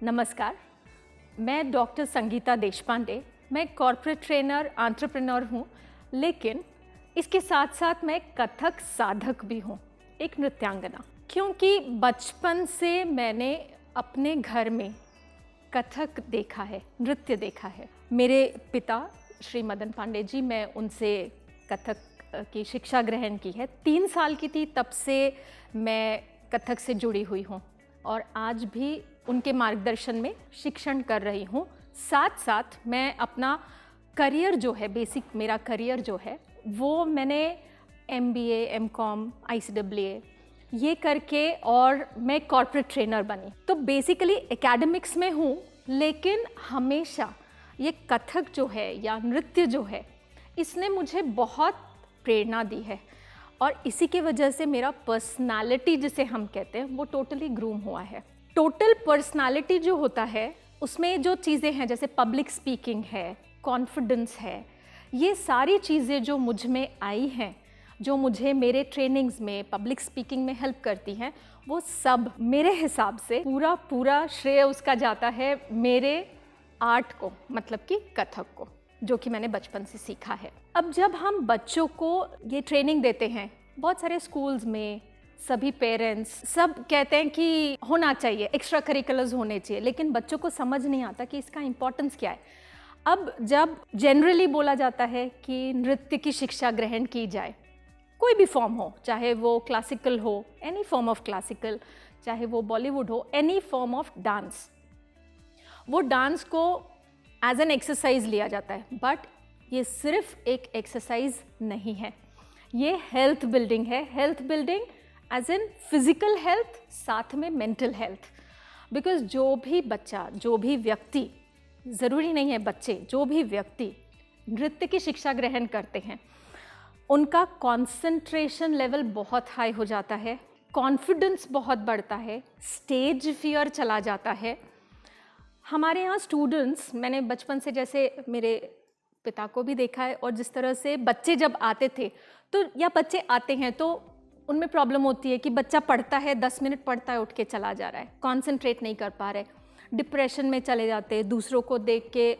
नमस्कार, मैं डॉक्टर संगीता देशपांडे। मैं कॉर्पोरेट ट्रेनर, एंटरप्रेन्योर हूँ, लेकिन इसके साथ साथ मैं कथक साधक भी हूँ, एक नृत्यांगना। क्योंकि बचपन से मैंने अपने घर में कथक देखा है, नृत्य देखा है। मेरे पिता श्री मदन पांडे जी, मैं उनसे कथक की शिक्षा ग्रहण की है। 3 साल की थी तब से मैं कथक से जुड़ी हुई हूँ और आज भी उनके मार्गदर्शन में शिक्षण कर रही हूँ। साथ साथ मैं अपना करियर जो है, बेसिक मेरा करियर जो है वो मैंने MBA, MCOM, ICAA ये करके और मैं कॉर्पोरेट ट्रेनर बनी। तो बेसिकली एकेडमिक्स में हूँ, लेकिन हमेशा ये कथक जो है या नृत्य जो है इसने मुझे बहुत प्रेरणा दी है और इसी की वजह से मेरा पर्सनालिटी जिसे हम कहते हैं वो टोटली ग्रूम हुआ है। टोटल पर्सनालिटी जो होता है उसमें जो चीज़ें हैं जैसे पब्लिक स्पीकिंग है, कॉन्फिडेंस है, ये सारी चीज़ें जो मुझ में आई हैं, जो मुझे मेरे ट्रेनिंग्स में पब्लिक स्पीकिंग में हेल्प करती हैं, वो सब मेरे हिसाब से पूरा श्रेय उसका जाता है मेरे आर्ट को, मतलब कि कथक को, जो कि मैंने बचपन से सीखा है। अब जब हम बच्चों को ये ट्रेनिंग देते हैं, बहुत सारे स्कूल्स में सभी पेरेंट्स सब कहते हैं कि होना चाहिए, एक्स्ट्रा करिकुलर्स होने चाहिए, लेकिन बच्चों को समझ नहीं आता कि इसका इम्पोर्टेंस क्या है। अब जब जनरली बोला जाता है कि नृत्य की शिक्षा ग्रहण की जाए, कोई भी फॉर्म हो, चाहे वो क्लासिकल हो, एनी फॉर्म ऑफ क्लासिकल, चाहे वो बॉलीवुड हो, एनी फॉर्म ऑफ डांस, वो डांस को एज एन एक्सरसाइज लिया जाता है। बट ये सिर्फ एक एक्सरसाइज नहीं है, ये हेल्थ बिल्डिंग है। Health building as an physical health, साथ में मेंटल हेल्थ। बिकॉज जो भी बच्चा, जो भी व्यक्ति, ज़रूरी नहीं है बच्चे, जो भी व्यक्ति नृत्य की शिक्षा ग्रहण करते हैं उनका कॉन्सेंट्रेशन लेवल बहुत हाई हो जाता है, कॉन्फिडेंस बहुत बढ़ता है, स्टेज फियर चला जाता है। हमारे यहाँ स्टूडेंट्स, मैंने बचपन से जैसे मेरे पिता को भी देखा है और जिस तरह से बच्चे जब आते थे तो या बच्चे आते हैं तो उनमें प्रॉब्लम होती है कि बच्चा पढ़ता है, 10 मिनट पढ़ता है, उठ के चला जा रहा है, कॉन्सेंट्रेट नहीं कर पा रहे, डिप्रेशन में चले जाते हैं, दूसरों को देख के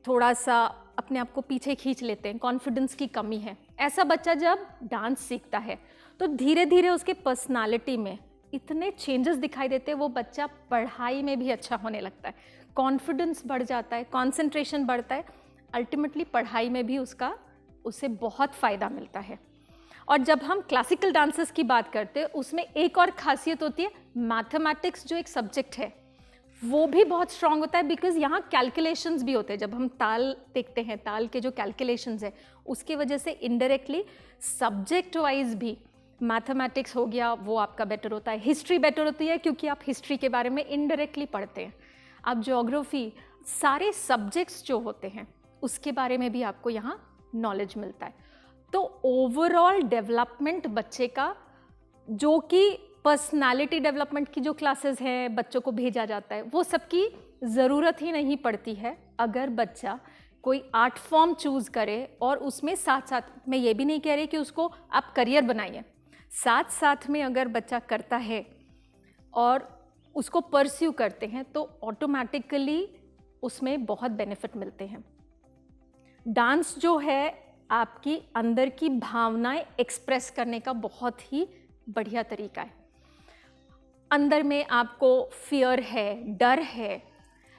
थोड़ा सा अपने आप को पीछे खींच लेते हैं, कॉन्फिडेंस की कमी है। ऐसा बच्चा जब डांस सीखता है तो धीरे धीरे उसके पर्सनालिटी में इतने चेंजेस दिखाई देते हैं, वो बच्चा पढ़ाई में भी अच्छा होने लगता है, कॉन्फिडेंस बढ़ जाता है, कॉन्सेंट्रेशन बढ़ता है, अल्टीमेटली पढ़ाई में भी उससे बहुत फ़ायदा मिलता है। और जब हम क्लासिकल डांसेस की बात करते हैं उसमें एक और खासियत होती है, मैथमेटिक्स जो एक सब्जेक्ट है वो भी बहुत स्ट्रांग होता है, बिकॉज यहाँ कैलकुलेशंस भी होते हैं। जब हम ताल देखते हैं, ताल के जो कैलकुलेशंस है उसकी वजह से इनडायरेक्टली सब्जेक्ट वाइज भी मैथमेटिक्स हो गया वो आपका बेटर होता है। हिस्ट्री बेटर होती है क्योंकि आप हिस्ट्री के बारे में इनडायरेक्टली पढ़ते हैं। आप ज्योग्राफी, सारे सब्जेक्ट्स जो होते हैं उसके बारे में भी आपको यहाँ नॉलेज मिलता है। तो ओवरऑल डेवलपमेंट बच्चे का, जो कि पर्सनालिटी डेवलपमेंट की जो क्लासेस हैं बच्चों को भेजा जाता है, वो सबकी ज़रूरत ही नहीं पड़ती है अगर बच्चा कोई आर्ट फॉर्म चूज़ करे। और उसमें साथ साथ, मैं ये भी नहीं कह रही कि उसको आप करियर बनाइए, साथ साथ में अगर बच्चा करता है और उसको परस्यू करते हैं तो ऑटोमेटिकली उसमें बहुत बेनिफिट मिलते हैं। डांस जो है आपकी अंदर की भावनाएं एक्सप्रेस करने का बहुत ही बढ़िया तरीका है। अंदर में आपको फियर है, डर है,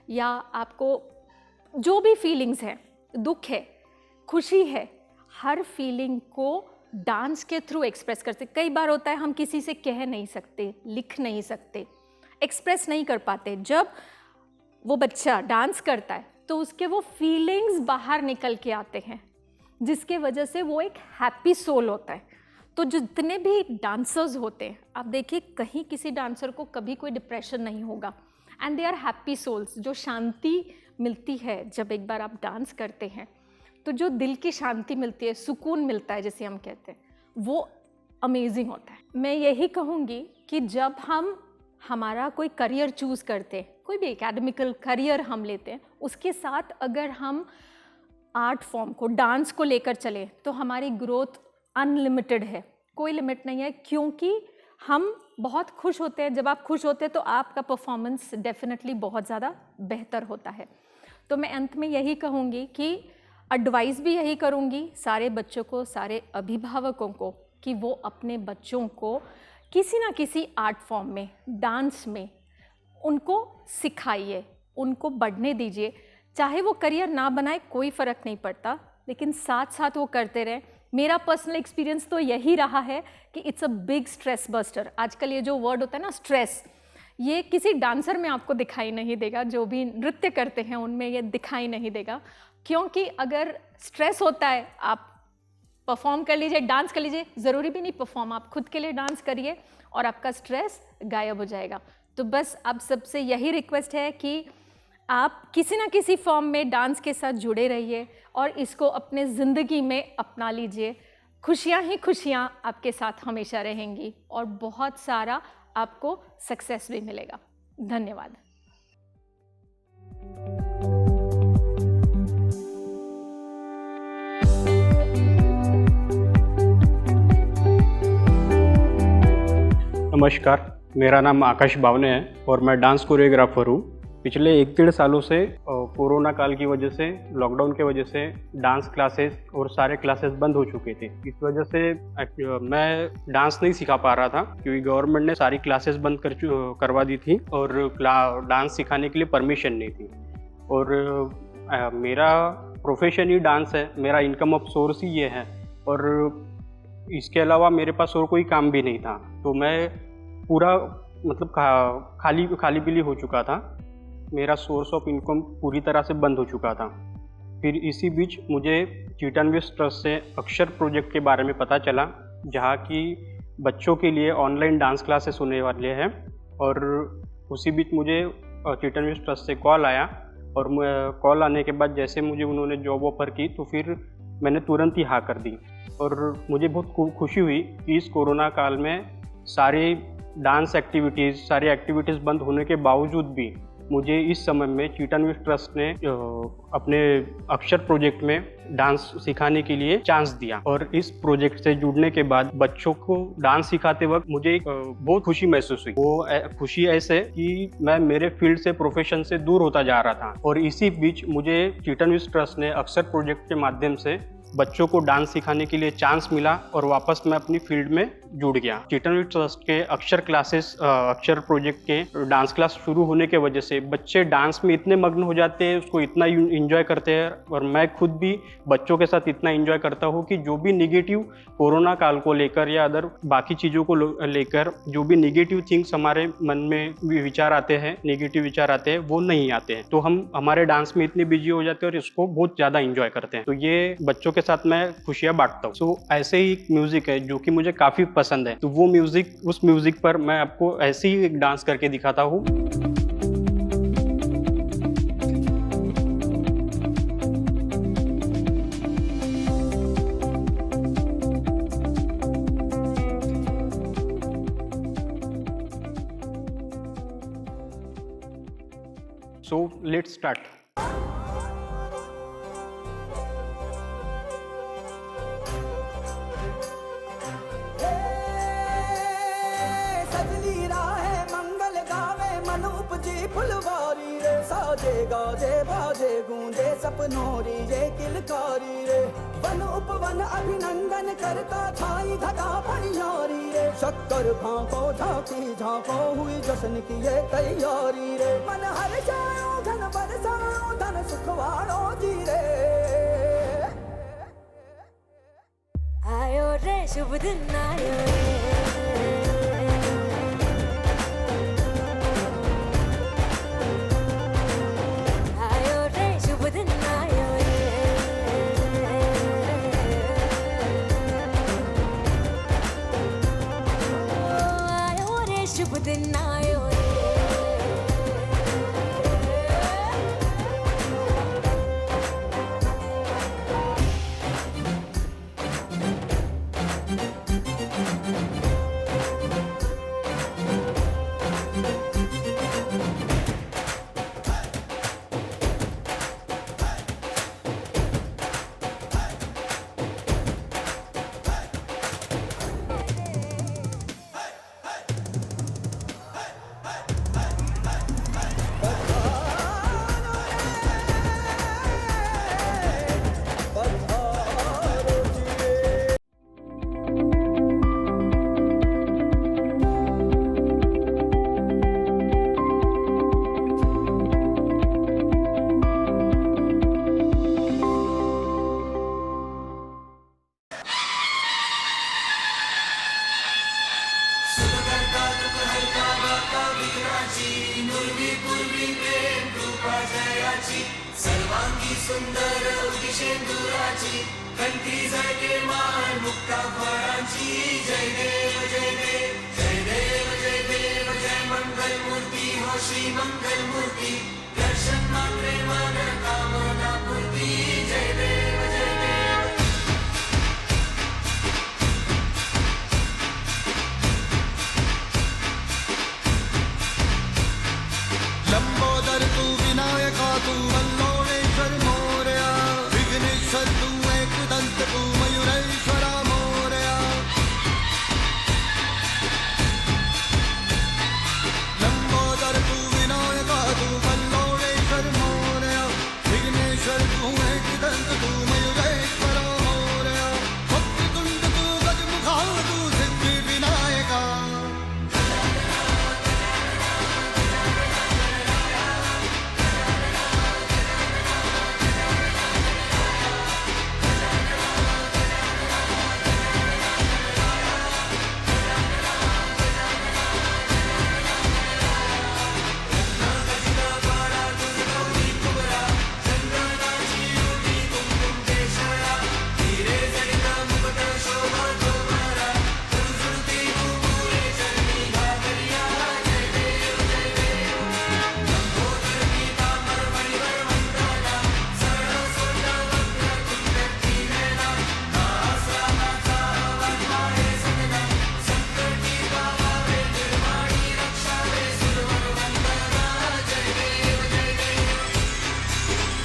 या आपको जो भी फीलिंग्स हैं, दुख है, खुशी है, हर फीलिंग को डांस के थ्रू एक्सप्रेस करते। कई बार होता है हम किसी से कह नहीं सकते, लिख नहीं सकते, एक्सप्रेस नहीं कर पाते। जब वो बच्चा डांस करता है तो उसके वो फीलिंग्स बाहर निकल के आते हैं, जिसके वजह से वो एक हैप्पी सोल होता है। तो जितने भी डांसर्स होते हैं, आप देखिए कहीं किसी डांसर को कभी कोई डिप्रेशन नहीं होगा, and they are happy souls. जो शांति मिलती है जब एक बार आप डांस करते हैं, तो जो दिल की शांति मिलती है, सुकून मिलता है जिसे हम कहते हैं, वो अमेजिंग होता है। मैं यही कहूँगी कि जब हम हमारा कोई करियर चूज़ करते हैं, कोई भी एकेडमिकल करियर हम लेते हैं, उसके साथ अगर हम आर्ट फॉर्म को, डांस को लेकर चले तो हमारी ग्रोथ अनलिमिटेड है, कोई लिमिट नहीं है। क्योंकि हम बहुत खुश होते हैं, जब आप खुश होते हैं तो आपका परफॉर्मेंस डेफिनेटली बहुत ज़्यादा बेहतर होता है। तो मैं अंत में यही कहूँगी कि एडवाइस भी यही करूँगी सारे बच्चों को, सारे अभिभावकों को, कि वो अपने बच्चों को किसी ना किसी आर्ट फॉर्म में, डांस में उनको सिखाइए, उनको बढ़ने दीजिए। चाहे वो करियर ना बनाए कोई फ़र्क नहीं पड़ता, लेकिन साथ साथ वो करते रहें। मेरा पर्सनल एक्सपीरियंस तो यही रहा है कि it's a big stress buster. आजकल ये जो वर्ड होता है ना स्ट्रेस, ये किसी डांसर में आपको दिखाई नहीं देगा, जो भी नृत्य करते हैं उनमें ये दिखाई नहीं देगा। क्योंकि अगर स्ट्रेस होता है, आप परफॉर्म कर लीजिए, डांस कर लीजिए, ज़रूरी भी नहीं परफॉर्म, आप खुद के लिए डांस करिए और आपका स्ट्रेस गायब हो जाएगा। तो बस आप सबसे यही रिक्वेस्ट है कि आप किसी ना किसी फॉर्म में डांस के साथ जुड़े रहिए और इसको अपने ज़िंदगी में अपना लीजिए। खुशियाँ ही खुशियाँ आपके साथ हमेशा रहेंगी और बहुत सारा आपको सक्सेस भी मिलेगा। धन्यवाद। नमस्कार, मेरा नाम आकाश बावने है और मैं डांस कोरियोग्राफर हूँ। पिछले 1-1.5 सालों से कोरोना काल की वजह से, लॉकडाउन की वजह से डांस क्लासेस और सारे क्लासेस बंद हो चुके थे। इस वजह से मैं डांस नहीं सिखा पा रहा था, क्योंकि गवर्नमेंट ने सारी क्लासेस बंद करवा दी थी और डांस सिखाने के लिए परमिशन नहीं थी। और मेरा प्रोफेशन ही डांस है, मेरा इनकम ऑफ सोर्स ही ये है और इसके अलावा मेरे पास और कोई काम भी नहीं था। तो मैं पूरा मतलब खाली पीली हो चुका था, मेरा सोर्स ऑफ इनकम पूरी तरह से बंद हो चुका था। फिर इसी बीच मुझे चीटान्वेस्ट ट्रस्ट से अक्षर प्रोजेक्ट के बारे में पता चला, जहाँ की बच्चों के लिए ऑनलाइन डांस क्लासेस होने वाले हैं। और उसी बीच मुझे चीटान्वेस्ट ट्रस्ट से कॉल आया और कॉल आने के बाद जैसे मुझे उन्होंने जॉब ऑफर की तो फिर मैंने तुरंत ही हाँ कर दी। और मुझे बहुत खुशी हुई कि इस कोरोना काल में सारी डांस एक्टिविटीज़, सारी एक्टिविटीज़ बंद होने के बावजूद भी मुझे इस समय में चीटान्वेस्ट ट्रस्ट ने अपने अक्षर प्रोजेक्ट में डांस सिखाने के लिए चांस दिया। और इस प्रोजेक्ट से जुड़ने के बाद बच्चों को डांस सिखाते वक्त मुझे बहुत खुशी महसूस हुई। वो खुशी ऐसे कि मैं मेरे फील्ड से, प्रोफेशन से दूर होता जा रहा था। और इसी बीच मुझे चीटान्वेस्ट ट्रस्ट ने अक्षर प्रोजेक्ट के माध्यम से बच्चों को डांस सिखाने के लिए चांस मिला और वापस मैं अपनी फील्ड में जुड़ गया। चीटान्वेस्ट ट्रस्ट के अक्षर क्लासेस, अक्षर प्रोजेक्ट के डांस क्लास शुरू होने के वजह से बच्चे डांस में इतने मग्न हो जाते हैं, उसको इतना एंजॉय करते हैं और मैं खुद भी बच्चों के साथ इतना एंजॉय करता हूँ कि जो भी निगेटिव कोरोना काल को लेकर या अदर बाकी चीज़ों को लेकर जो भी निगेटिव थिंग्स हमारे मन में विचार आते हैं, नेगेटिव विचार आते हैं, वो नहीं आते हैं। तो हम हमारे डांस में इतने बिजी हो जाते हैं और इसको बहुत ज़्यादा एंजॉय करते हैं। तो ये बच्चों के साथ मैं खुशियाँ बांटता हूँ। सो ऐसे ही एक म्यूजिक है जो कि मुझे काफ़ी पसंद है, तो वो म्यूजिक, उस म्यूजिक पर मैं आपको ऐसे ही एक डांस करके दिखाता हूँ। So let's start. फुलवारी रे साजे गाजे बाजे गूंजे सपनोरी रे किलकारी रे वन उपवन अभिनंदन करता छाई घटा फनियारी रे शक्कर भांको झांकी झांको हुई जश्न की ये तैयारी रे मन हर जाओ धन बरसाओ धन सुखवाड़ो जी रे आयो रे शुभ दिन आयो रे शुभ दिन आयो रे सिंदुराची सर्वांगी सुंदर उदिशेंदुराची कंठी झळके मान मुक्ता फळांची जय देव जय देव जय देव जय देव जय मंगल मूर्ती हो श्री मंगल मूर्ती दर्शन मात्रे मन कामना पूर्ती जय देव जय देव लंबोदर तू विनायका तू वल्लोळेश्वर मोरया विघ्नेश्वर तू एकदंत तू मयुरेश्वरा मोरया लंबोदर तू विनायका तू वल्लोळेश्वर मोरया विघ्नेश्वर तू एकदंत तू मयुरेश्वरा मोरया वक्रतुंड तू गजमुखा तू सिद्धी विनायका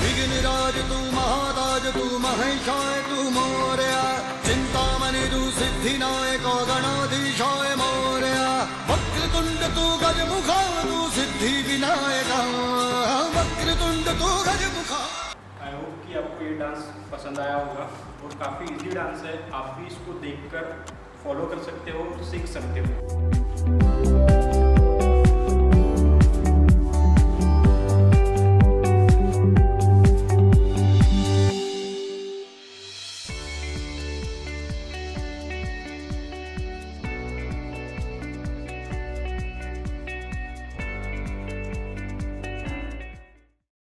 विघ्नराज तू महाराज तू महेशाय तू मोरया चिंतामणि तू सिद्धिनायक गणाधीशाय मोरया वक्रतुंड तू गजमुखा तू सिद्धि विनायका वक्रतुंड तू गजमुखा। आई होप कि आपको ये डांस पसंद आया होगा और काफ़ी इजी डांस है, आप भी इसको देखकर फॉलो कर सकते हो, सीख सकते हो।